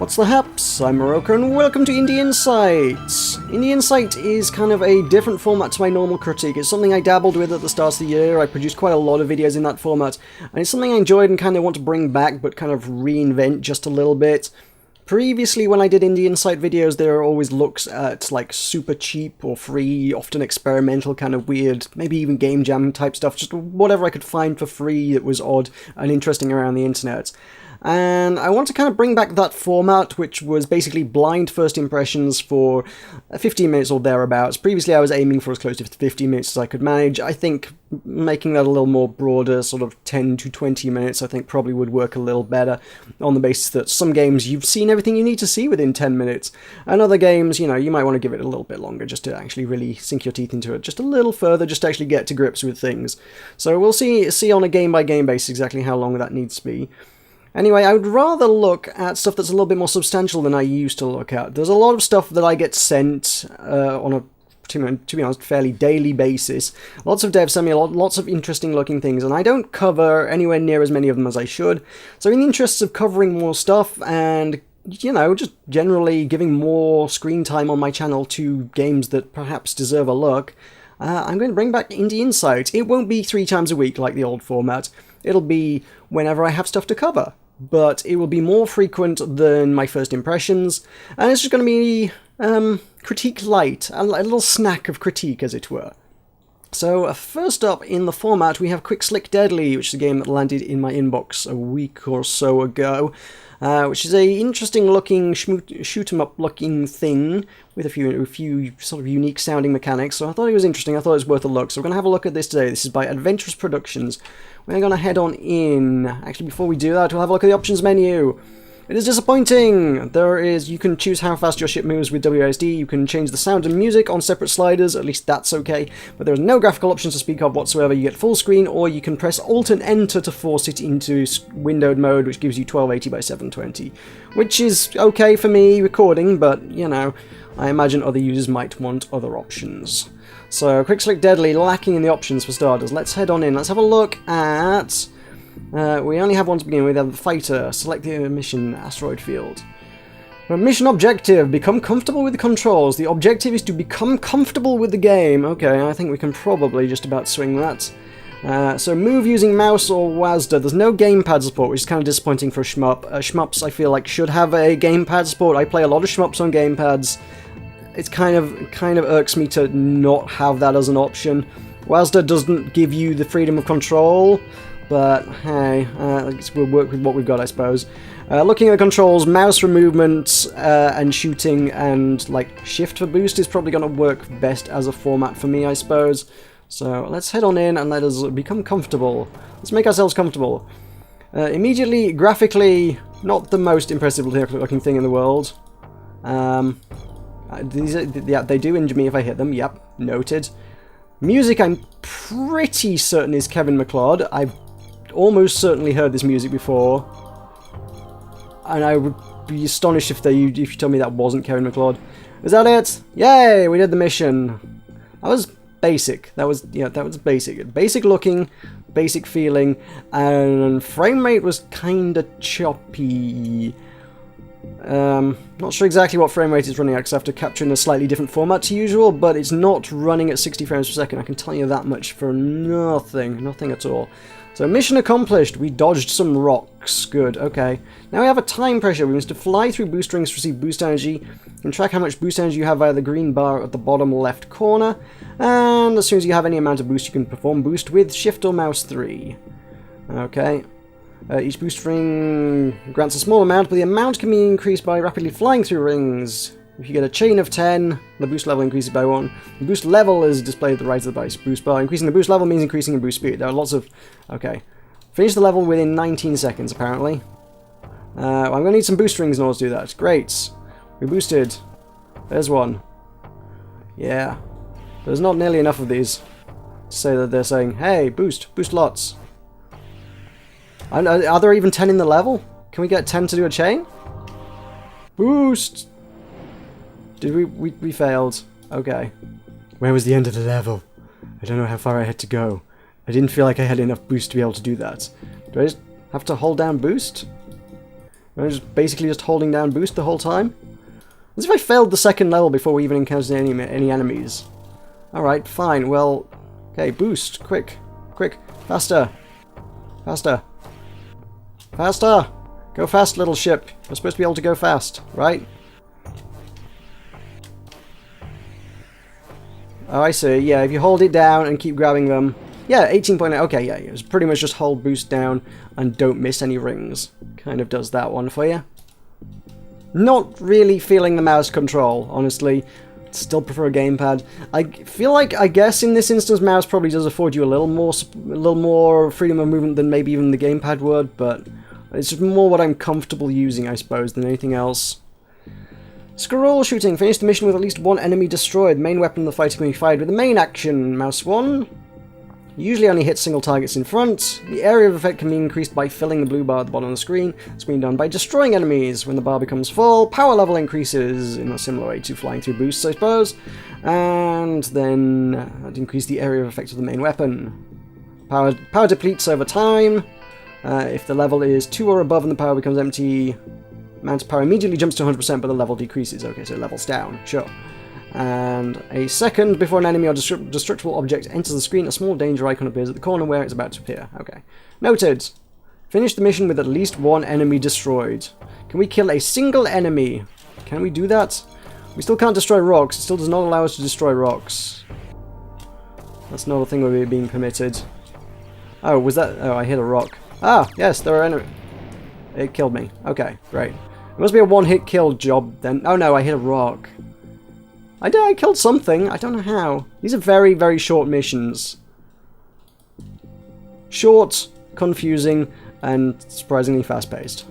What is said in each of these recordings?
What's the haps? I'm Morocco and welcome to Indie Insights! Indie Insight is kind of a different format to my normal critique. It's something I dabbled with at the start of the year. I produced quite a lot of videos in that format, and it's something I enjoyed and kind of want to bring back, but kind of reinvent just a little bit. Previously, when I did Indie Insight videos, there were always looks at like super cheap or free, often experimental, kind of weird, maybe even game jam type stuff, just whatever I could find for free that was odd and interesting around the internet. And I want to kind of bring back that format, which was basically blind first impressions for 15 minutes or thereabouts. Previously I was aiming for as close to 15 minutes as I could manage. I think making that a little more broader, sort of 10 to 20 minutes, I think probably would work a little better, on the basis that some games you've seen everything you need to see within 10 minutes, and other games, you know, you might want to give it a little bit longer just to actually really sink your teeth into it, just a little further, just to actually get to grips with things. So we'll see on a game-by-game basis exactly how long that needs to be. Anyway, I would rather look at stuff that's a little bit more substantial than I used to look at. There's a lot of stuff that I get sent on a, to be honest, fairly daily basis. Lots of devs send me lots of interesting looking things, and I don't cover anywhere near as many of them as I should. So in the interests of covering more stuff and, you know, just generally giving more screen time on my channel to games that perhaps deserve a look, I'm going to bring back Indie Insight. It won't be 3 times a week like the old format. It'll be whenever I have stuff to cover. But it will be more frequent than my first impressions, and it's just going to be critique light, a little snack of critique, as it were. So first up in the format, we have Quick Slick Deadly, which is a game that landed in my inbox a week or so ago, which is a interesting looking shoot 'em up looking thing with a few sort of unique sounding mechanics. So I thought it was interesting. I thought it was worth a look. So we're going to have a look at this today. This is by Adventurous Productions. We're going to head on in. Actually, before we do that, we'll have a look at the options menu. It is disappointing! You can choose how fast your ship moves with WASD, you can change the sound and music on separate sliders, at least that's okay, but there's no graphical options to speak of whatsoever. You get full screen, or you can press Alt and Enter to force it into windowed mode, which gives you 1280 by 720. Which is okay for me recording, but, you know, I imagine other users might want other options. So, Quick Slick Deadly, lacking in the options for starters. Let's head on in, let's have a look at... we only have one to begin with. We have the fighter. Select the mission, asteroid field. Mission objective, become comfortable with the controls. The objective is to become comfortable with the game. Okay, I think we can probably just about swing that. So move using mouse or WASD. There's no gamepad support, which is kind of disappointing for a shmup. Shmups, I feel like, should have a gamepad support. I play a lot of shmups on gamepads. It's kind of irks me to not have that as an option. WASD doesn't give you the freedom of control, but hey, we'll work with what we've got, I suppose. Looking at the controls, mouse for movement and shooting, and like shift for boost is probably going to work best as a format for me, I suppose. So let's head on in and let us become comfortable. Let's make ourselves comfortable. Immediately, graphically, not the most impressive looking thing in the world. Yeah, they do injure me if I hit them. Yep, noted. Music, I'm pretty certain is Kevin MacLeod. I've almost certainly heard this music before, and I would be astonished if you told me that wasn't Kevin MacLeod. Is that it? Yay! We did the mission. That was basic. That was basic. Basic looking, basic feeling, and frame rate was kinda choppy. Not sure exactly what frame rate it's running at because I have to capture in a slightly different format to usual, but it's not running at 60 frames per second. I can tell you that much for nothing at all. So mission accomplished. We dodged some rocks. Good, okay. Now we have a time pressure. We must fly through boost rings to receive boost energy. You can track how much boost energy you have via the green bar at the bottom left corner. And as soon as you have any amount of boost, you can perform boost with Shift or Mouse 3. Okay. Each boost ring grants a small amount, but the amount can be increased by rapidly flying through rings. If you get a chain of 10, the boost level increases by 1. The boost level is displayed at the right of the boost bar. Increasing the boost level means increasing the boost speed. There are lots of... Okay. Finish the level within 19 seconds, apparently. I'm going to need some boost rings in order to do that. Great. We boosted. There's one. Yeah. There's not nearly enough of these to say that they're saying, hey, boost lots. Are there even 10 in the level? Can we get 10 to do a chain? Boost! Did we failed. Okay. Where was the end of the level? I don't know how far I had to go. I didn't feel like I had enough boost to be able to do that. Do I just have to hold down boost? I'm just basically just holding down boost the whole time. As if I failed the second level before we even encountered any enemies. Alright, fine, well... Okay, boost, quick, quick, faster, faster, faster! Go fast, little ship. You're supposed to be able to go fast, right? Oh, I see. Yeah, if you hold it down and keep grabbing them... Yeah, 18.8. Okay, yeah, it's pretty much just hold boost down and don't miss any rings. Kind of does that one for you. Not really feeling the mouse control, honestly. Still prefer a gamepad. I feel like, I guess in this instance, mouse probably does afford you a little more freedom of movement than maybe even the gamepad would, but it's just more what I'm comfortable using, I suppose, than anything else. Scroll shooting. Finish the mission with at least one enemy destroyed. Main weapon of the fight can be fired with the main action. Mouse 1. Usually only hits single targets in front. The area of effect can be increased by filling the blue bar at the bottom of the screen. It's been done by destroying enemies. When the bar becomes full, power level increases in a similar way to flying through boosts, I suppose. And then that increase the area of effect of the main weapon. Power depletes over time. If the level is 2 or above and the power becomes empty, amount of power immediately jumps to 100%, but the level decreases. Okay, so it levels down, sure. And a second before an enemy or destructible object enters the screen, a small danger icon appears at the corner where it's about to appear. Okay. Noted. Finish the mission with at least one enemy destroyed. Can we kill a single enemy? Can we do that? We still can't destroy rocks. It still does not allow us to destroy rocks. That's not a thing we're being permitted. Oh, was that... Oh, I hit a rock. Ah, yes, there are enemies. It killed me. Okay, great. It must be a one-hit kill job then. Oh no, I hit a rock. I killed something. I don't know how. These are very, very short missions. Short, confusing, and surprisingly fast-paced.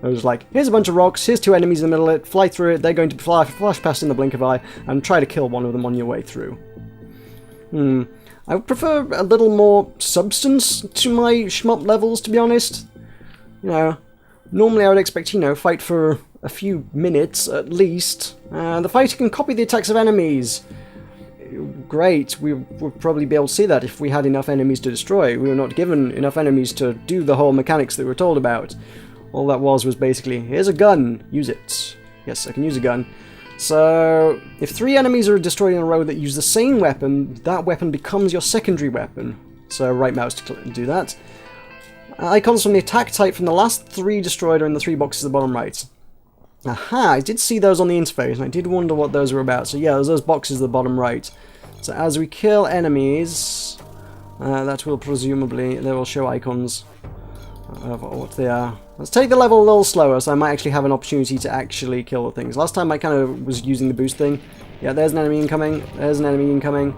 I was like, here's a bunch of rocks, here's two enemies in the middle of it, fly through it, they're going to flash past in the blink of an eye, and try to kill one of them on your way through. I would prefer a little more substance to my shmup levels, to be honest. You know, normally I would expect, you know, fight for a few minutes at least. The fighter can copy the attacks of enemies. Great, we would probably be able to see that if we had enough enemies to destroy. We were not given enough enemies to do the whole mechanics that we were told about. All that was basically, here's a gun, use it. Yes, I can use a gun. So, if 3 enemies are destroyed in a row that use the same weapon, that weapon becomes your secondary weapon. So, right mouse to do that. Icons from the attack type from the last 3 destroyed are in the 3 boxes at the bottom right. Aha, I did see those on the interface, and I did wonder what those were about. So yeah, there's those boxes at the bottom right. So as we kill enemies, that will presumably, they will show icons of what they are. Let's take the level a little slower, so I might actually have an opportunity to actually kill the things. Last time I kind of was using the boost thing. Yeah, there's an enemy incoming, there's an enemy incoming.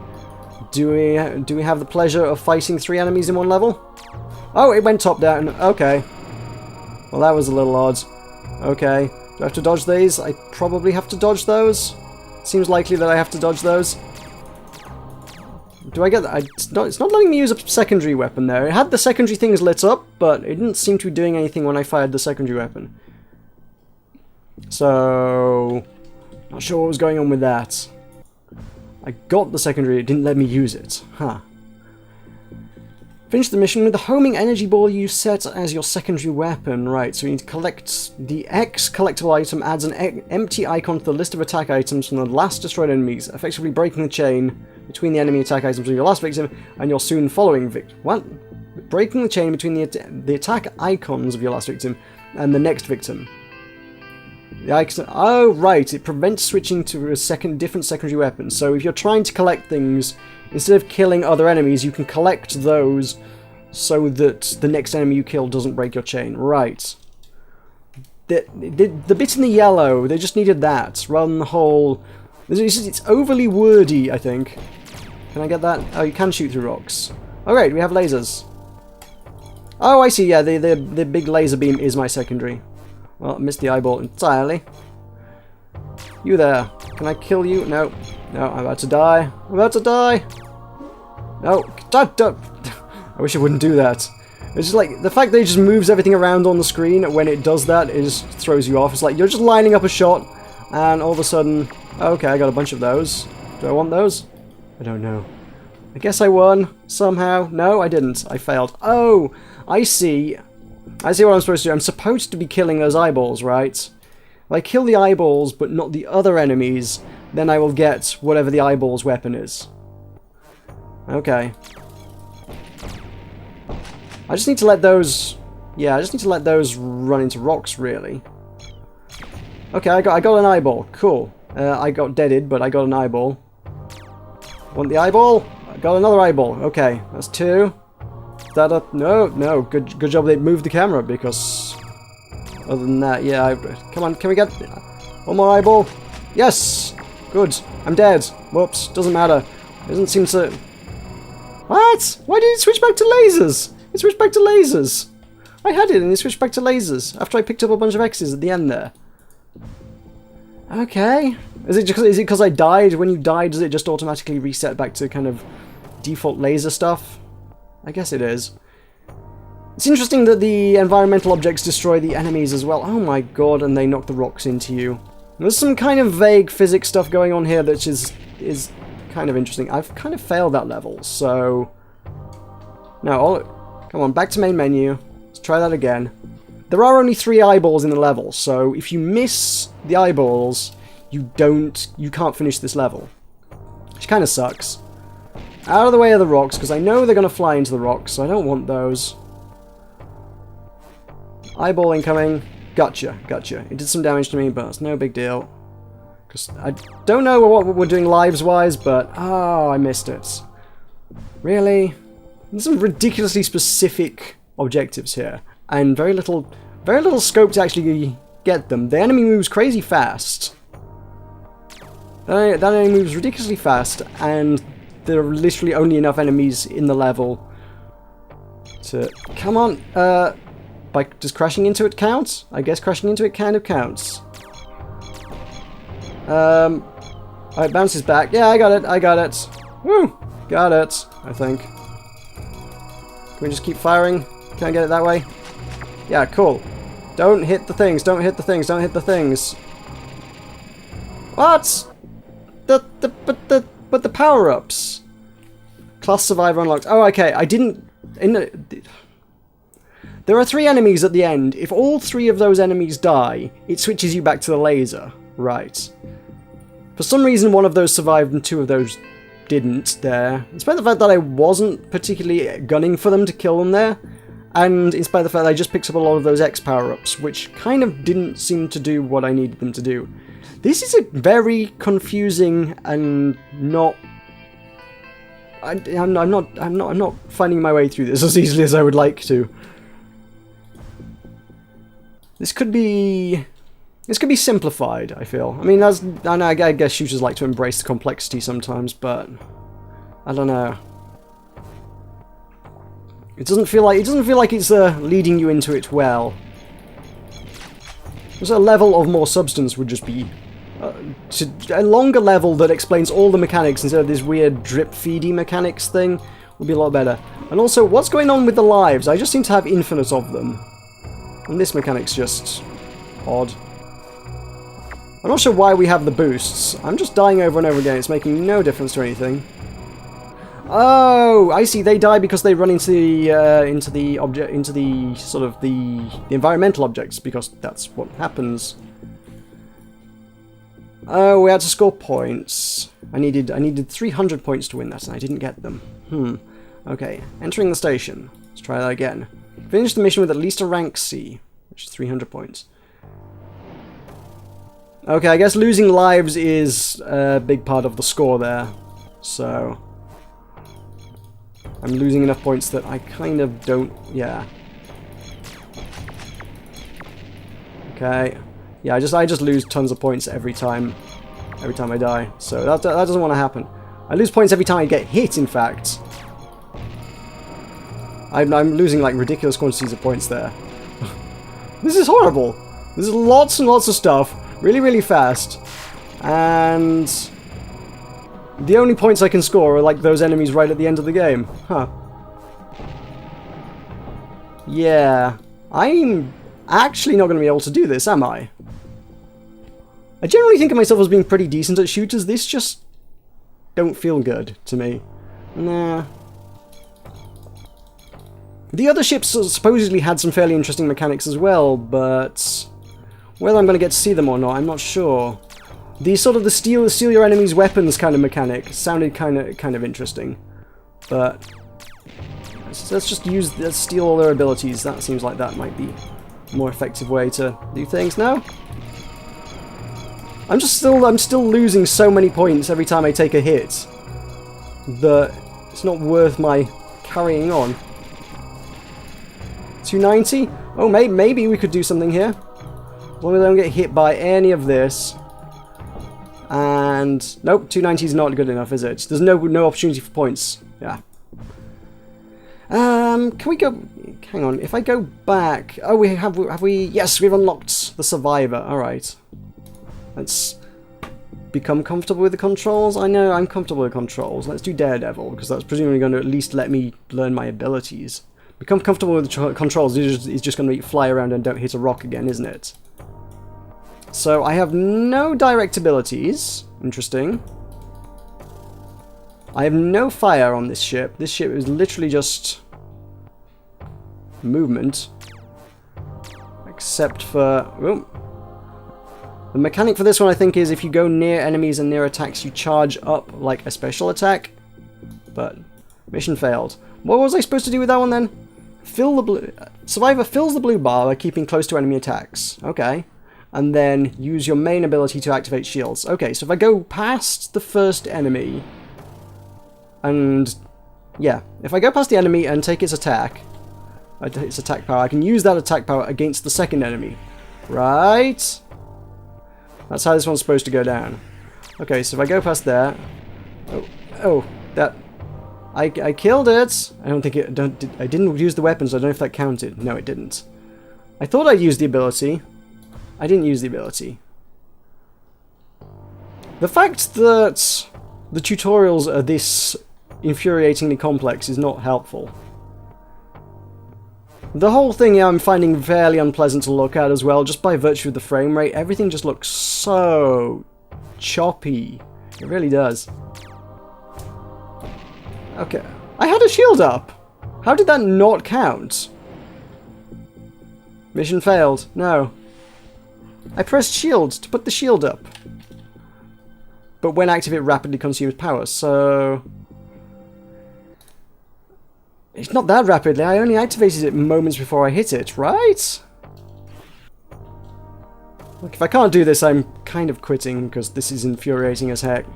Do we have the pleasure of fighting 3 enemies in one level? Oh, it went top down, okay. Well, that was a little odd. Okay. Do I have to dodge these? I probably have to dodge those. Seems likely that I have to dodge those. Do I get that? It's not letting me use a secondary weapon there. It had the secondary things lit up, but it didn't seem to be doing anything when I fired the secondary weapon. So... not sure what was going on with that. I got the secondary, it didn't let me use it. Huh. Finish the mission with the homing energy ball you set as your secondary weapon. Right, so we need to collect the X collectible item, adds an empty icon to the list of attack items from the last destroyed enemies, effectively breaking the chain between the enemy attack items of your last victim and your soon following victim. What? Breaking the chain between the attack icons of your last victim and the next victim. The icon, oh, right, it prevents switching to a different secondary weapon. So if you're trying to collect things, instead of killing other enemies, you can collect those so that the next enemy you kill doesn't break your chain. Right. The bit in the yellow, they just needed that, rather than the whole... It's overly wordy, I think. Can I get that? Oh, you can shoot through rocks. Oh, great, we have lasers. Oh, I see, yeah, the big laser beam is my secondary. Well, I missed the eyeball entirely. You there. Can I kill you? No. No, I'm about to die. I'm about to die! No. Don't. I wish it wouldn't do that. It's just like, the fact that it just moves everything around on the screen when it does that, it just throws you off. It's like, you're just lining up a shot, and all of a sudden, okay, I got a bunch of those. Do I want those? I don't know. I guess I won, somehow. No, I didn't. I failed. Oh, I see. I see what I'm supposed to do. I'm supposed to be killing those eyeballs, right? If I kill the eyeballs, but not the other enemies, then I will get whatever the eyeballs weapon is. Okay. I just need to let those... Yeah, I just need to let those run into rocks, really. Okay, I got an eyeball. Cool. I got deaded, but I got an eyeball. Want the eyeball? I got another eyeball. Okay, that's 2. That up? No. Good job they moved the camera, because other than that, yeah. Come on, can we get one more eyeball? Yes. Good. I'm dead. Whoops. Doesn't matter. Doesn't seem to. What? Why did it switch back to lasers? It switched back to lasers. I had it and it switched back to lasers after I picked up a bunch of X's at the end there. Okay. Is it because I died? When you die, does it just automatically reset back to kind of default laser stuff? I guess it is. It's interesting that the environmental objects destroy the enemies as well. Oh my god, and they knock the rocks into you. There's some kind of vague physics stuff going on here that is kind of interesting. I've kind of failed that level, so... No, come on, back to main menu. Let's try that again. There are only 3 eyeballs in the level, so if you miss the eyeballs, you can't finish this level. Which kind of sucks. Out of the way of the rocks, because I know they're going to fly into the rocks, so I don't want those. Eyeball incoming. Gotcha. It did some damage to me, but it's no big deal. Because I don't know what we're doing lives-wise, but... Oh, I missed it. Really? There's some ridiculously specific objectives here, and very little scope to actually get them. The enemy moves crazy fast. That enemy moves ridiculously fast, and there are literally only enough enemies in the level to... Come on! Does crashing into it count? I guess crashing into it kind of counts. It bounces back. Yeah, I got it. Woo! Got it, I think. Can we just keep firing? Can I get it that way? Yeah, cool. Don't hit the things, don't hit the things. What? But the power-ups. Class Survivor unlocked. Oh, okay, I didn't... There are 3 enemies at the end. If all 3 of those enemies die, it switches you back to the laser. Right. For some reason, one of those survived and 2 of those didn't there. Despite the fact that I wasn't particularly gunning for them to kill them there, and in spite of the fact that I just picked up a lot of those X power-ups, which kind of didn't seem to do what I needed them to do. This is a very confusing and not... I'm not finding my way through this as easily as I would like to. This could be simplified, I feel. I mean, I guess shooters like to embrace the complexity sometimes, but I don't know. It doesn't feel like it's leading you into it well. There's a level of more substance would just be a longer level that explains all the mechanics instead of this weird drip-feedy mechanics thing would be a lot better. And also, what's going on with the lives? I just seem to have infinite of them. And this mechanic's just odd. I'm not sure why we have the boosts. I'm just dying over and over again. It's making no difference to anything. Oh, I see. They die because they run into the environmental objects, because that's what happens. Oh, we had to score points. I needed 300 points to win that, and I didn't get them. Okay, entering the station. Let's try that again. Finish the mission with at least a rank C, which is 300 points. Okay, I guess losing lives is a big part of the score there. So I'm losing enough points that I kind of don't... Yeah. Okay. Yeah, I just lose tons of points every time I die. So that doesn't want to happen. I lose points every time I get hit, in fact. I'm losing like ridiculous quantities of points there. This is horrible. There's lots and lots of stuff, really, really fast, and the only points I can score are like those enemies right at the end of the game. Huh. Yeah, I'm actually not going to be able to do this, am I? I generally think of myself as being pretty decent at shooters. This just don't feel good to me. Nah. The other ships supposedly had some fairly interesting mechanics as well, but whether I'm going to get to see them or not, I'm not sure. The sort of the steal your enemy's weapons kind of mechanic sounded kind of interesting, but let's steal all their abilities. That seems like that might be a more effective way to do things. No, I'm still losing so many points every time I take a hit that it's not worth my carrying on. 290? Oh, maybe we could do something here. As long as I don't get hit by any of this. And nope, 290 is not good enough, is it? There's no opportunity for points. Yeah. Can we go? Hang on. If I go back, oh, have we? Yes, we've unlocked the survivor. All right. Let's become comfortable with the controls. I know I'm comfortable with controls. Let's do Daredevil because that's presumably going to at least let me learn my abilities. Become comfortable with the controls is just going to fly around and don't hit a rock again, isn't it? So I have no direct abilities. Interesting. I have no fire on this ship. This ship is literally just movement. Except for... Oh. The mechanic for this one, I think, is if you go near enemies and near attacks, you charge up like a special attack. But mission failed. What was I supposed to do with that one then? Fill the blue... Survivor fills the blue bar by keeping close to enemy attacks. Okay. And then use your main ability to activate shields. Okay, so if I go past the first enemy, and yeah, if I go past the enemy and take its attack power, I can use that attack power against the second enemy. Right? That's how this one's supposed to go down. Okay, so if I go past there, that I killed it. I don't think it. I didn't use the weapons. So I don't know if that counted. No, it didn't. I thought I used the ability. I didn't use the ability. The fact that the tutorials are this infuriatingly complex is not helpful. The whole thing I'm finding fairly unpleasant to look at as well, just by virtue of the frame rate. Everything just looks so choppy. It really does. Okay. I had a shield up! How did that not count? Mission failed. No. I pressed shield to put the shield up. But when active, it rapidly consumes power, so... It's not that rapidly, I only activated it moments before I hit it, right? Look, if I can't do this, I'm kind of quitting, because this is infuriating as heck.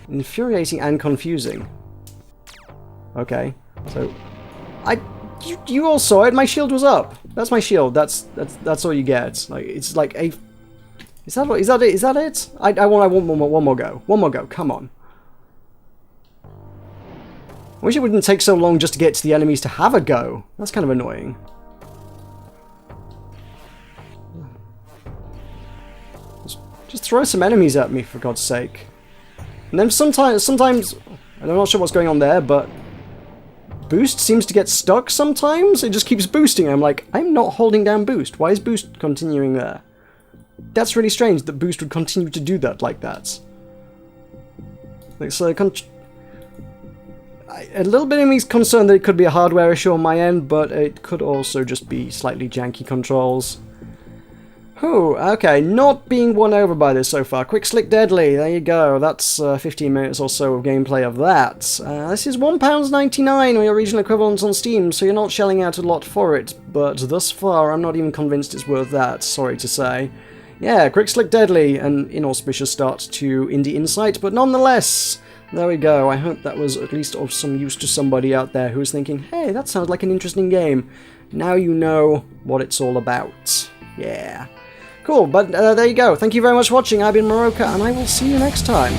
Infuriating and confusing. Okay, so... You all saw it. My shield was up. That's my shield. That's all you get. Like it's like a. Is that it? Is that it? I want one more go. One more go. Come on. I wish it wouldn't take so long just to get to the enemies to have a go. That's kind of annoying. Just throw some enemies at me for God's sake. And then sometimes I'm not sure what's going on there, but. Boost seems to get stuck sometimes. It just keeps boosting. I'm like, I'm not holding down boost. Why is boost continuing there? That's really strange that boost would continue to do that like that. Like, so a little bit of me is concerned that it could be a hardware issue on my end, but it could also just be slightly janky controls. Whew, okay, not being won over by this so far. Quick Slick Deadly, there you go. That's 15 minutes or so of gameplay of that. This is £1.99 or your regional equivalent on Steam, so you're not shelling out a lot for it, but thus far I'm not even convinced it's worth that, sorry to say. Yeah, Quick Slick Deadly, an inauspicious start to Indie Insight, but nonetheless, there we go. I hope that was at least of some use to somebody out there who was thinking, hey, that sounds like an interesting game. Now you know what it's all about. Yeah. Cool, but there you go. Thank you very much for watching. I've been Moroka, and I will see you next time.